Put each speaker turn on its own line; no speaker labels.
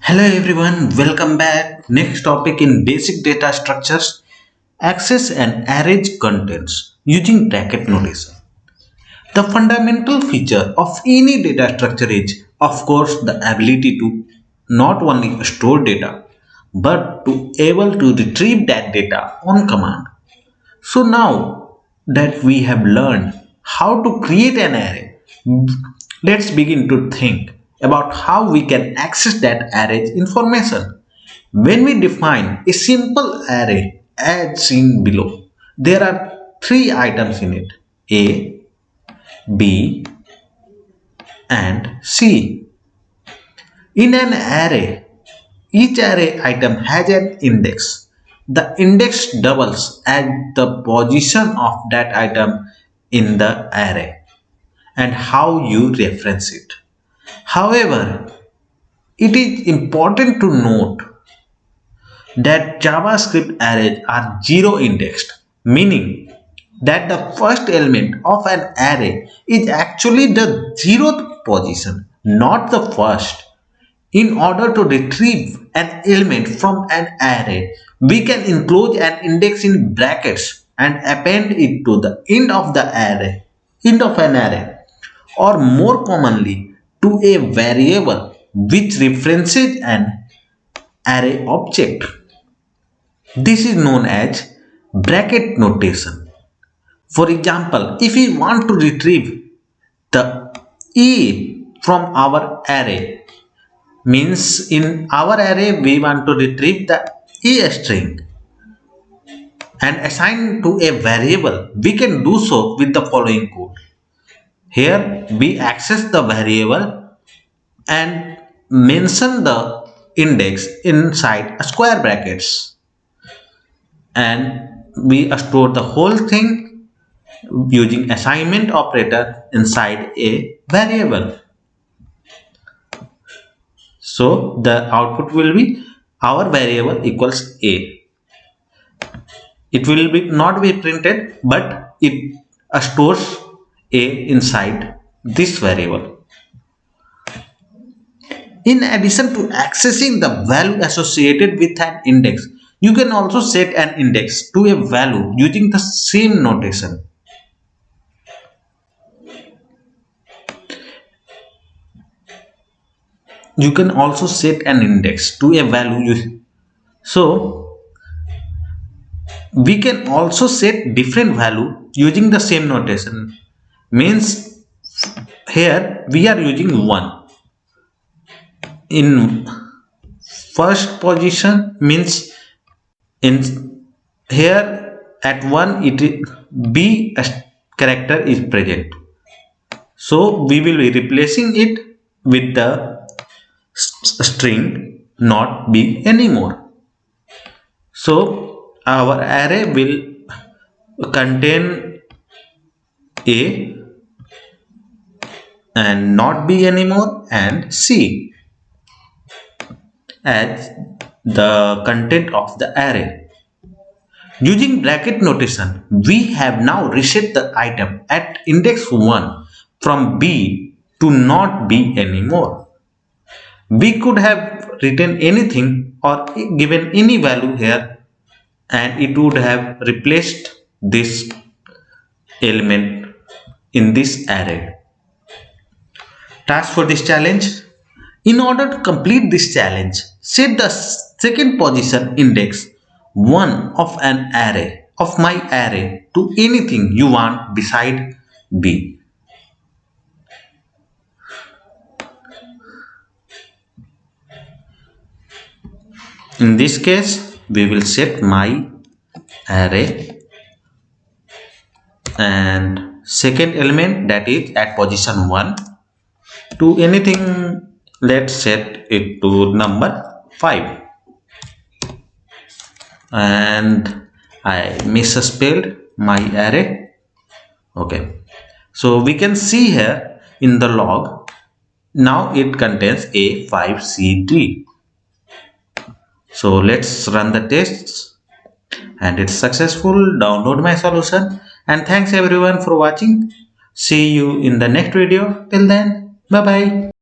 Hello everyone, welcome back. Next topic in basic data structures, access and arrange contents using bracket notation. The fundamental feature of any data structure is, of course, the ability to not only store data but to able to retrieve that data on command. So now that we have learned how to create an array, let's begin to think about how we can access that array's information. When we define a simple array as seen below, there are three items in it: A, B, and C. In an array, each array item has an index. The index doubles at the position of that item in the array and how you reference it. However, it is important to note that JavaScript arrays are zero indexed, meaning that the first element of an array is actually the zeroth position, not the first. In order to retrieve an element from an array, we can enclose an index in brackets and append it to the end of an array, or more commonly to a variable which references an array object. This is known as bracket notation. For example, if we want to retrieve the E from our array, means in our array we want to retrieve the E string and assign to a variable, we can do so with the following code. Here we access the variable and mention the index inside square brackets, and we store the whole thing using assignment operator inside a variable. So the output will be our variable equals A. It will be not be printed, but it stores A inside this variable. In addition to accessing the value associated with an index, you can also set an index to a value using the same notation. You can also set an index to a value. So we can also set different value using the same notation. Means here we are using 1 in first position, means in here at 1 it is B character is present, so we will be replacing it with the string not B anymore. So our array will contain A and not B anymore, and C as the content of the array. Using bracket notation, we have now reset the item at index 1 from B to not B anymore. We could have written anything or given any value here, and it would have replaced this element in this array. Task for this challenge: in order to complete this challenge, set the second position index 1 of an array of my array to anything you want beside B. In this case, we will set my array and second element, that is at position 1, to anything. Let's set it to number 5, and I misspelled my array. Okay, so we can see here in the log, now it contains A5CD. So let's run the tests, and it's successful. Download my solution, and thanks everyone for watching. See you in the next video. Till then, bye bye.